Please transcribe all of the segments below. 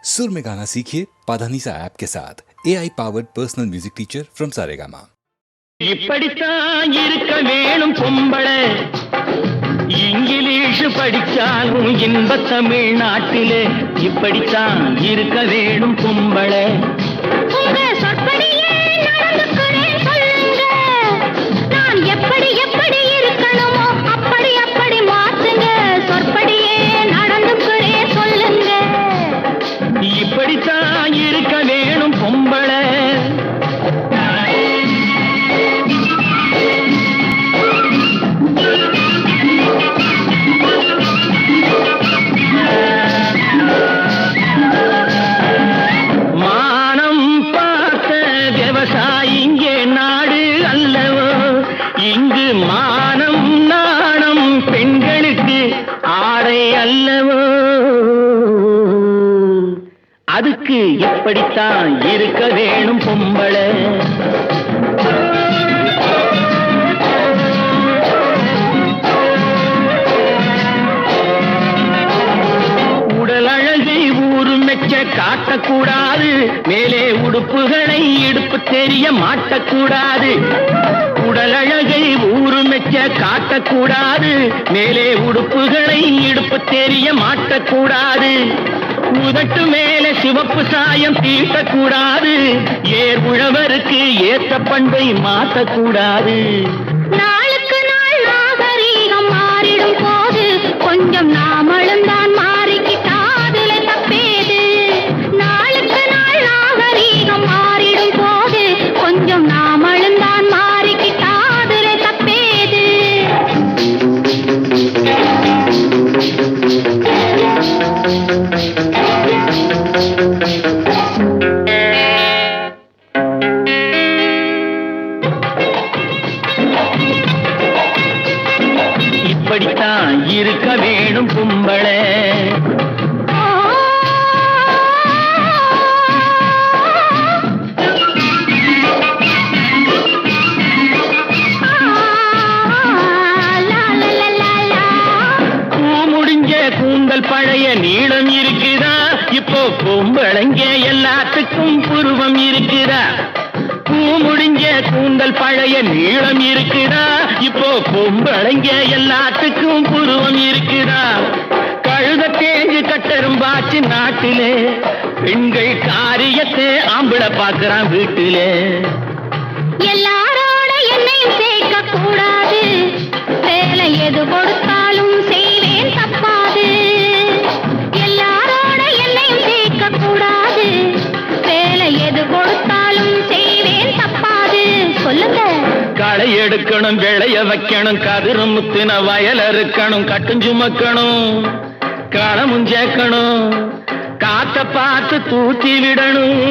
सुर में गाना सीखिए पाधानीसा ऐप के साथ AI powered personal music teacher from Saregama. இப்படித்தான் இருக்க வேணும் பொம்பளை, இங்கிலீஷ் படிச்சாலும் இன்ப தமிழ்நாட்டிலே இப்படித்தான் இருக்க வேணும் பொம்பளை. எப்படி எப்படி இருக்கணுமோ அப்படி அப்படி மாத்துங்க, சொற்படியே நடந்துக்கிறேன் சொல்லுங்க. இப்படித்தான் இருக்க வேணும் பொம்பளை. மானம் பார்த்த விவசாயிங்க நாடு அல்லவோ, இங்கு மானம் நாணம் பெண்களுக்கு ஆடை அல்லவோ. அதுக்கு எப்படித்தான் இருக்க வேணும் பொம்பளை. உடல் அழகை ஊரு மெச்ச காட்டக்கூடாது, மேலே உடுப்புகளை இடுப்பு தெரிய மாட்டக்கூடாது. உடல் அழகை ஊரு மெச்ச காட்டக்கூடாது, மேலே உடுப்புகளை இடுப்பு தெரிய மாட்டக்கூடாது. உதட்டு மேல சிவப்பு சாயம் தீட்டக்கூடாது, ஏர் உழவருக்கு ஏற்ற பண்பை மாற்றக்கூடாது. நாளுக்கு நாள் நாகரீகம் மாறிடும் போது கொஞ்சம் நாமளும் தான் மாறிக்கிட்டாதுல தப்பேது. நாளுக்கு நாள் நாகரீகம் மாறிடும் போது கொஞ்சம் நாமளும் தான் மாறிக்கிட்டாதுல தப்பேது. இப்படித்தான் இருக்க வேணும் பொம்பளை. முடிஞ்ச கூந்தல் பழைய நீளம் இருக்குதா, இப்போ பொம்பளைங்க எல்லாத்துக்கும் புருவம் இருக்குதா. பூ முடிஞ்ச கூந்தல் பழைய நீளம் இருக்குதா, இப்போ பொம்பளைங்க எல்லாத்துக்கும் புருவம் இருக்குதா. கழுத தேஞ்சு கட்டரும்பாச்சு நாட்டிலே, பெண்கள் காரியத்தை ஆம்பளை பார்க்கறான் வீட்டிலே. எல்லாரோட என்னையும் சேர்க்க கூடாது, வேலை எது கொடுத்தாலும் செய்வேன் தப்பாது. எல்லாரோட என்னையும் சேர்க்க கூடாது, வேலை எது கொடுத்தாலும் செய்வேன் தப்பாது. சொல்லுங்க. களை எடுக்கணும், விளைய வைக்கணும், கதிரு முத்தின வயல் இருக்கணும், கட்டும் சுமக்கணும், களமும் சேர்க்கணும், காத்த பார்த்து தூத்தி விடணும்.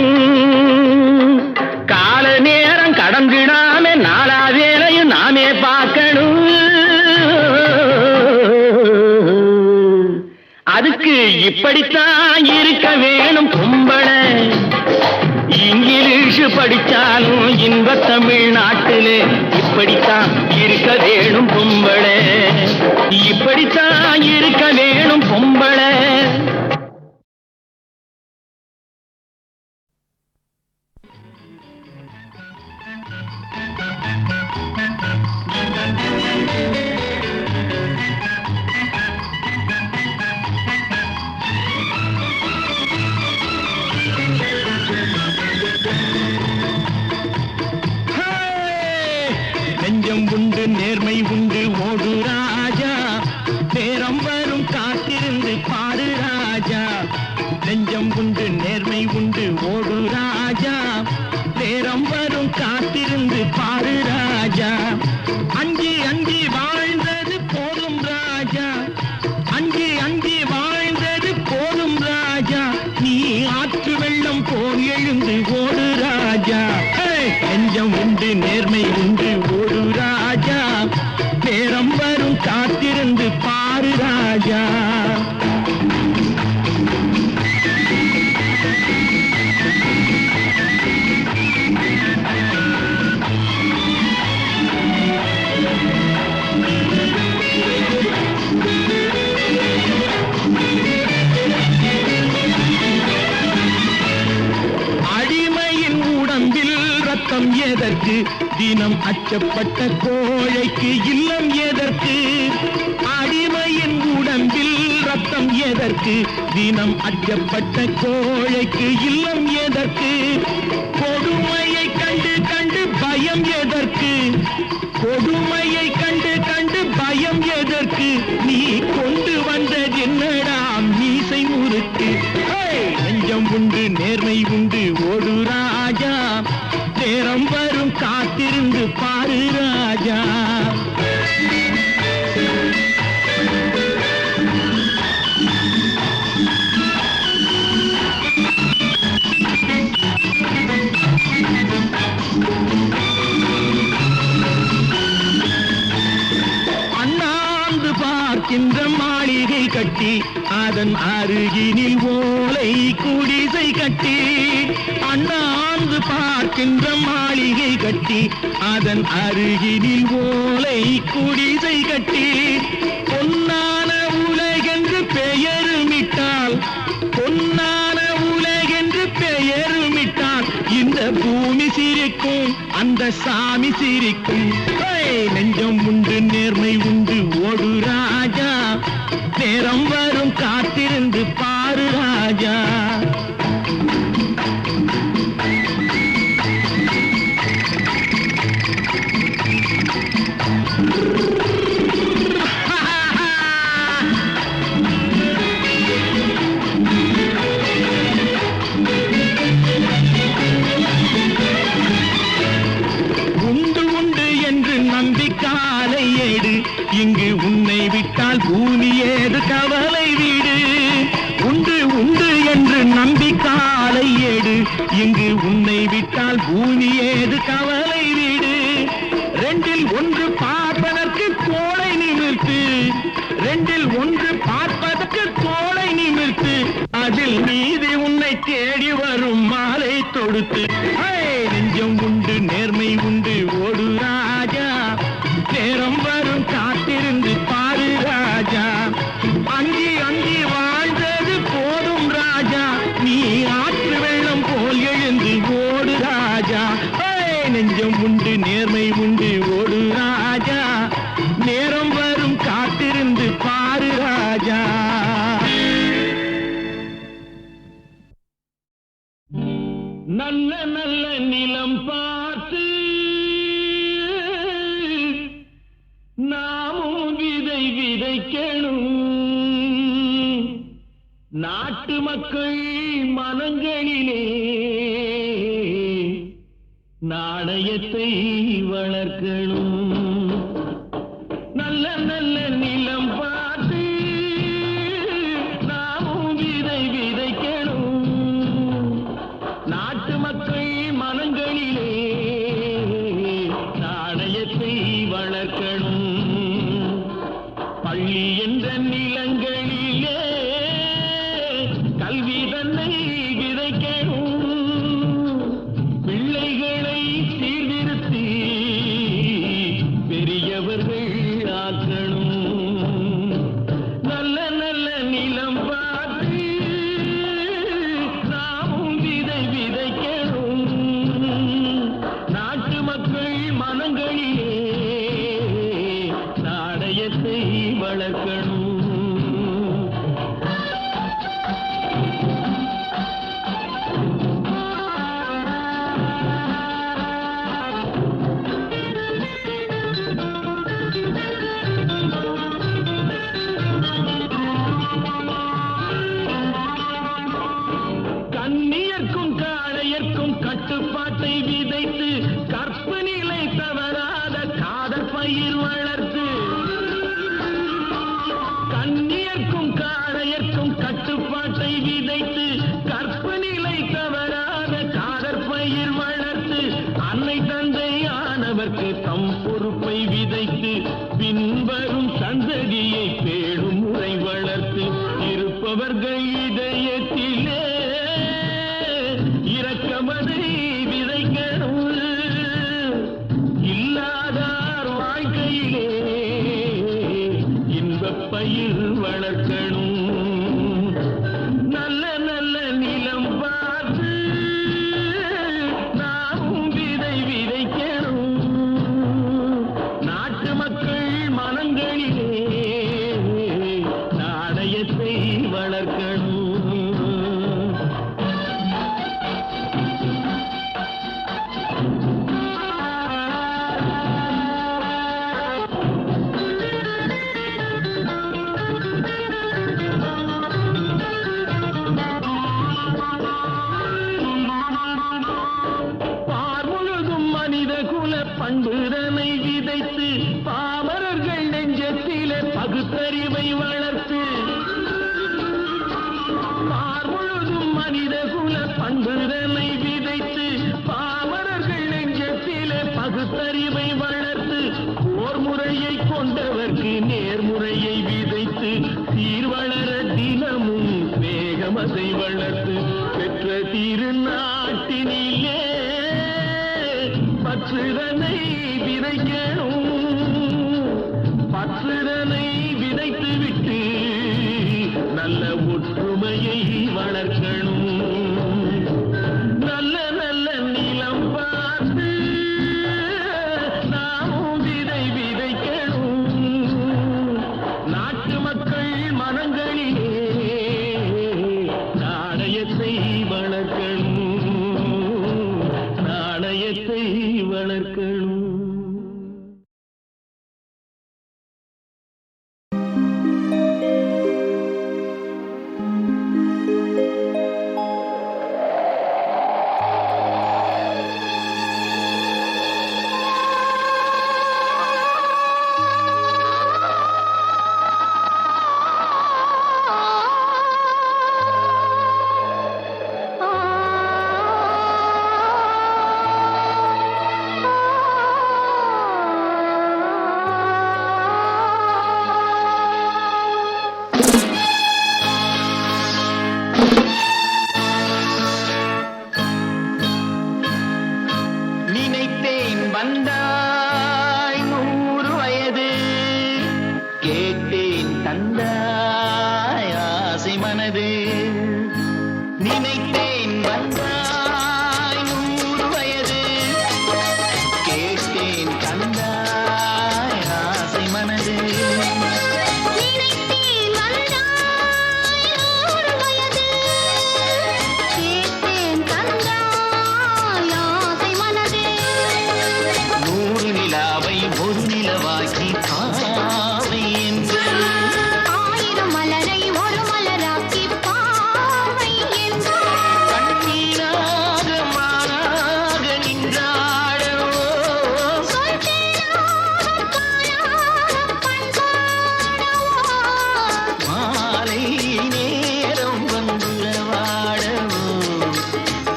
கால நேரம் கடந்திடாம நாளா வேலையும் நாமே பார்க்கணும். அதுக்கு இப்படித்தான் இருக்க வேணும் பொம்பளை. இங்கிலீஷ் படிச்சாலும் இன்ப தமிழ்நாட்டிலே இப்படித்தான் இருக்க வேணும் பொம்பளை. இப்படித்தான் இருக்க வேணும் பொம்பளை. நெஞ்சம் உண்டு நேர்மை உண்டு ஓடு ராஜா, நேரம் வரும் காத்திருந்து பாரு ராஜா. நெஞ்சம் உண்டு நேர்மை உண்டு ஓடு ராஜா, நேரம் வரும் காத்திருந்து பாரு ராஜா. அஞ்சி அஞ்சி வாழ்ந்தது போதும் ராஜா, அஞ்சி அஞ்சி வாழ்ந்தது போதும் ராஜா. நீ ஆற்று வெள்ளம் போல் எழுந்து ஓடு ராஜா. நெஞ்சம் உண்டு நேர்மை உண்டு ஓடு ராஜா, நேரம் வரும் காத்திருந்து பாரு ராஜா. உள்ளம் எதற்கு தினம் அச்சப்பட்ட கோழைக்கு இல்லம் எதற்கு அடிமையின் உடம்பில் ரத்தம் எதற்கு தினம் அச்சப்பட்ட கோழைக்கு இல்லம் எதற்கு கொடுமையை கண்டு கண்டு பயம் எதற்கு கொடுமையை கண்டு கண்டு பயம் எதற்கு நீ கொண்டு வந்தது என்னடா மீசை முறுக்கு நெஞ்சம் உண்டு நேர்மை உண்டு ஓடு ராஜா நேரம் வரும் காத்திருந்து பாரு ராஜா அண்ணாந்து பார்க்கின்ற மாளிகை கட்டி அதன் அருகினில் ஓலை குடிசை கட்டி அண்ணாந்து பார்க்கின்ற மாளிகை கட்டி அதன் அருகினில் ஓலை குடிசை கட்டி பொன்னான உலகென்று பெயருமிட்டால் பொன்னான உலகென்று பெயருமிட்டால் இந்த பூமி சிரிக்கும் அந்த சாமி சிரிக்கும் நெஞ்சம் உண்டு நேர்மை உண்டு ஓடு ராஜா நேரம் வரும் காத்திருந்து பாரு ராஜா நம்பிக்காலை ஏடு இங்கு உன்னை விட்டால் பூமி ஏது கவலை வீடு உண்டு உண்டு என்று நம்பிக்காலை ஏடு இங்கு உன்னை விட்டால் பூமி ஏது கவலை வீடு ரெண்டில் ஒன்று பார்ப்பதற்கு கோளை நிமிர்த்து ரெண்டில் ஒன்று பார்ப்பதற்கு கோளை நிமிர்த்து அதில் நீதி உன்னை தேடி வரும் மாலை தொடுத்து நெஞ்சம் உண்டு நேர்மை உண்டு ஓடு ராஜா நேரம் வரும் காத்திருந்து பாரு ராஜா அங்கி அங்கி வாழ்ந்தது போதும் ராஜா நீ ஆற்று வெள்ளம் போல் எழுந்து ஓடு ராஜா நெஞ்சம் உண்டு நேர்மை உண்டு ஓடு ராஜா நேரம் வரும் காத்திருந்து பாரு ராஜா நல்ல நல்ல நிலம் பார்த்து நாமும் விதை விதைக்கணும் நாட்டு மக்கள் மனங்களிலே நாணயத்தை வளர்க்கணும் நல்ல நல்ல நிலம் பார்த்து நாமும் விதை விதைக்கணும் நாட்டு மக்கள் மனங்களிலே நாணயத்தை வளர்க்கணும் பள்ளி என்ற நிலங்களிலே கல்வி தன்னை விதைக்கணும் பிள்ளைகளை சீர்திருத்தி பெரியவர்கள் ஆக்கணும் நல்ல நல்ல நிலம் பார்த்து நாமும் விதை விதைக்கணும் நாட்டு மக்கள் மனங்களிலே நாணயத்தை வளர்க்கணும் கண்ணியர்க்கும் காளையர்க்கும் கட்டுப்பாட்டை விதைத்து கற்பு நிலை தவறாத காதல் பயிர் வளர்த்து கண்ணியர்க்கும் காளையர்க்கும் கட்டுப்பாட்டை விதைத்து கற்பு நிலை தவறாத காதல் பயிர் வளர்த்து அன்னை தந்தை ஆனவர்க்கு தம் பொறுப்பை விதைத்து பின்வரும் சந்ததியை பேடும் முறை வளர்த்து இருப்பவர்கள் இதயத்திலே இரக்கமதை விதைக்கணும் இல்லாதார் வாழ்க்கையிலே இன்பப் பயிர் வளர்க்கணும் நல்ல நல்ல நிலம் பார்த்து நாமும் விதை பண்புதனை விதைத்து பாமரர்கள் நெஞ்சத்திலே பகுத்தறிவை வளர்த்து ஓர் முறையை கொண்டவர்க்கு நேர்முறையை விதைத்து சீர்வளர தினமும் வேகமதை வளர்த்து பெற்ற திருநாட்டினிலே பற்றுதனை விதைக்கணும், பற்றுதனை விதைத்து விட்டு நல்ல ஒற்றுமையை வளர்க்கணும். நல்ல நல்ல நிலம் பார்த்து நாமும் விதை விதைக்கணும். நாட்டு மக்கள் மனங்களிலே நாணயத்தை வளர்க்கணும், நாணயத்தை வளர்க்கணும். நினைத்தேன் வந்தாய் 100 வயது, கேட்டேன் தந்தாய் ஆசை மனது. நினைத்தேன் வந்தாய் 100 வயது, கேட்டேன் தந்தாய் ஆசை மனது. நினைத்தேன் வந்தாய் 100 வயது, கேட்டேன் தந்தாய் ஆசை மனது. 100 நிலாவை ஒரு நிலவாக்கி பாவை என்று 1000 மலரை ஒரு மலராக்கி பாவை என்று கண்ணீராக மாறாக நின்றாடோ. சொல்தேனாக பாடாக பண்பாடவோ. மாலை நேரம் வந்துறவாடவோ.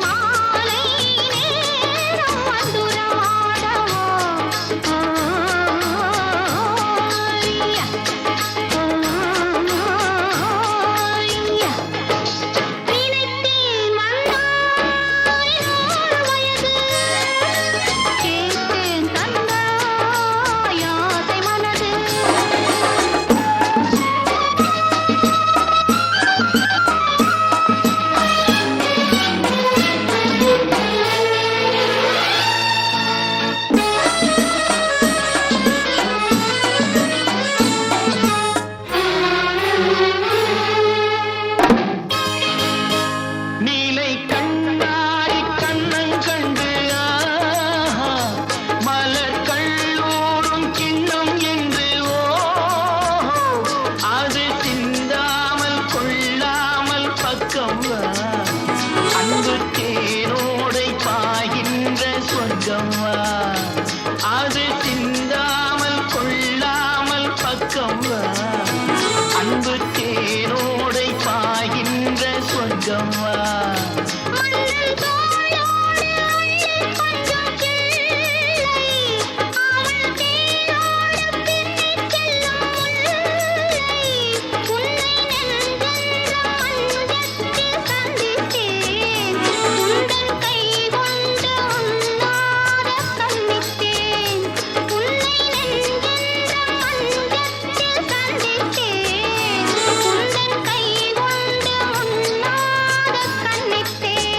மாலை நேரம் வந்துறவாடவோ. ஆய்யா, ஆய்யா. நினைத்தேன் வந்தாய் 100 வயது, கேட்டேன் தந்தாய் ஆசை மனது. நீலை கண்ணாடி கண்ணன் கண்டு ஆஹா, மலர் கல்லூரும் கிண்ணம் என்று ஓஹோ, அது சிந்தாமல் கொள்ளாமல் பக்கம் வா. அன்பு தேனோடை பாய்கின்ற சொர்க்கம் வா. அது சிந்தாமல் கொள்ளாமல் பக்கம் வா. அன்பு தேனோடை பாய்கின்ற சொர்க்கம் வா. மன்னன் தோளோடு அள்ளிக் கொஞ்சம் கிள்ளை, அவள் தேனோடு பின்னிச் செல்லும் முல்லை. உன்னை நெஞ்சென்ற மஞ்சத்தில் சந்தித்தேன், உந்தன் கை கொண்டு உன்னார கண்ணித்தேன். உன்னை நெஞ்சென்ற மஞ்சத்தில் சந்தித்தேன், உந்தன் கை கொண்டு உன்னார கண்ணித்தேன்.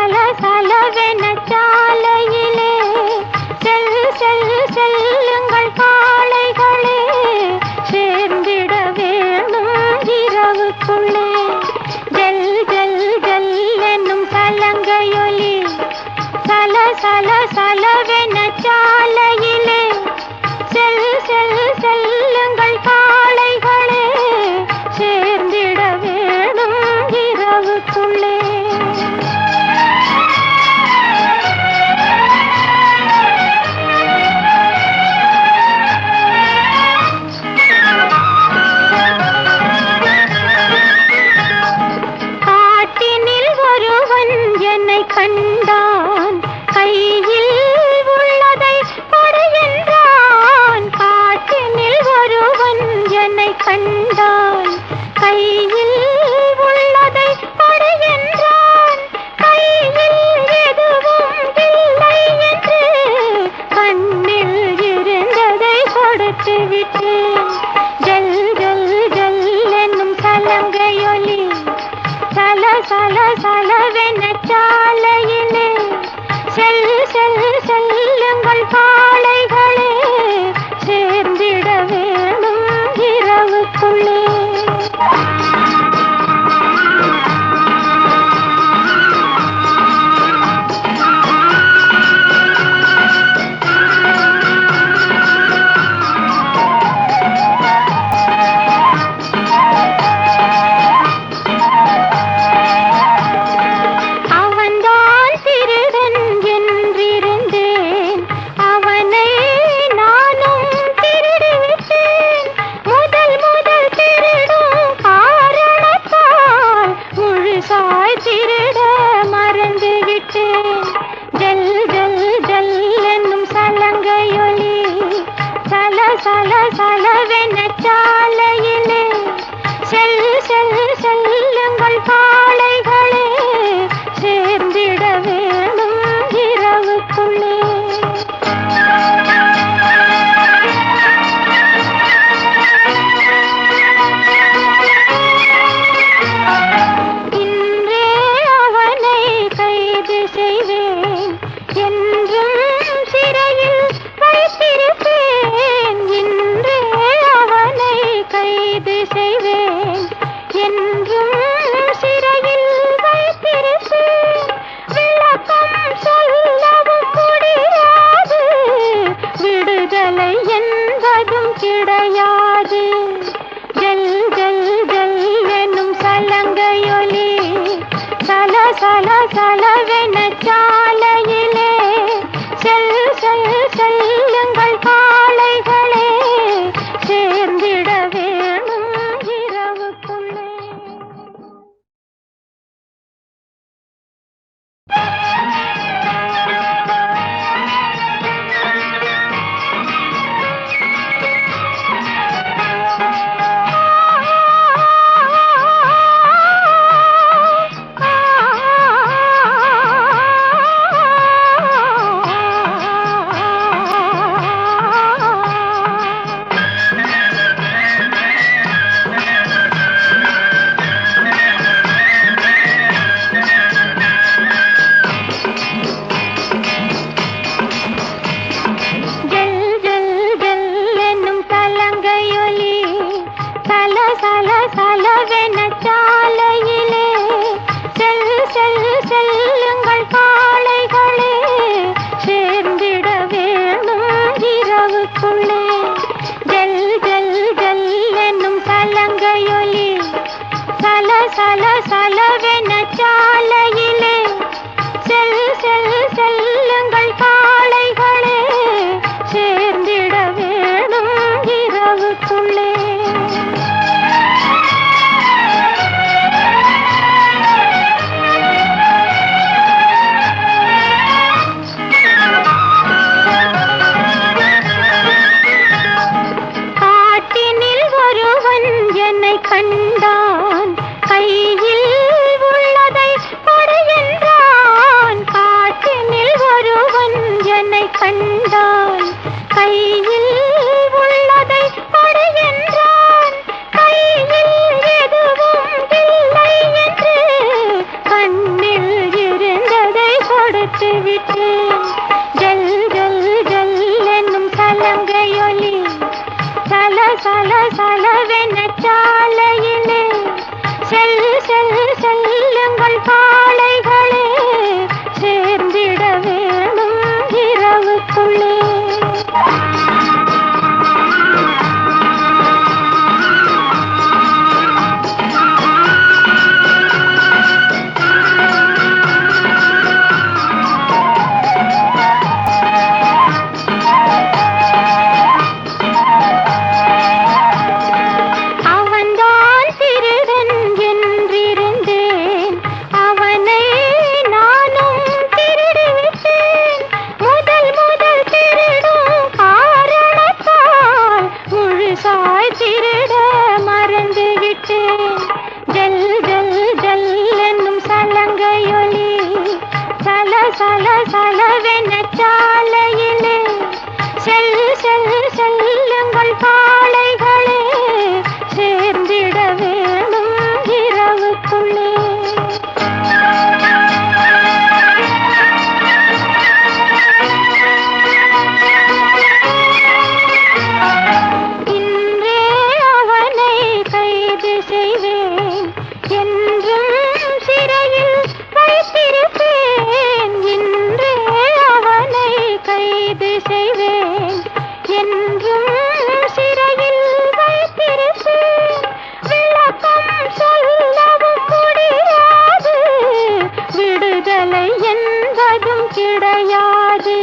சல சலவென சாலையிலே செல்லுங்கள் காளைகளே, சேர்ந்திட வேணும் இரவுக்குள்ளே. ஜல் ஜல் ஜல் என்னும் சலங்கையொலி சல சல சலவென சாலையிலே செல்லுங்கள் காளைகளே, சேர்ந்திட வேணும் இரவுக்குள்ளே. காட்டினில் ஒருவன் என்னை கண்டான், கையில் உள்ளதை கொடு என்றான். காட்டினில் ஒருவன் என்னை கண்டான், கையில் உள்ளதை கொடு என்றான். கையில் எதுவும் இல்லை என்று கண்ணில் இருந்ததை கொடுத்து விட்டேன். ஜல் ஜல் ஜல் என்னும் சலங்கையொலி சல சல சலவென சாலையிலே செல்லுங்கள் காளைகளே, சேர்ந்திட வேணும் இரவுக்குள்ளே. அவன்தான் திருடன் என்று மறந்து விட்டேன். ஜல் ஜல் ஜல் என்னும் சலங்கையொலி சல சல சலவென சாலையிலே செல் செல் செல்லுங்கள் பாளைகளே சேர்ந்திட வேணும் இரவுக்குள்ளே. அவன்தான் திருடன் என்றிருந்தேன், அவனை நானும் திருடிவிட்டேன். முதல் முதல் திருடும் காரணத்தால் முழுசாய் திருட மறந்து விட்டேன். ஜல் ஜல் ஜல் என்னும் சலங்கையொலி சல சல சலவென சாலையிலே செல் செல் செல்லுங்கள் பாளைகளே சேர்ந்திட வேணும் இரவுக்குள்ளே. இன்றே அவனை கைது செய்வேன், என்றும் சிறையில் வைத்திருப்பேன். இன்றே அவனை கைது செய்வேன், என்றும் சிறையில் வைத்திருப்பேன். விளக்கம் சொல்லவும் முடியாது, விடுதலை என்பதும் கிடையாது.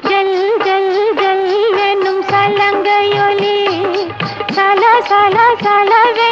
ஜல் ஜல் ஜல் என்னும் சலங்கையொலி சல சல சலவே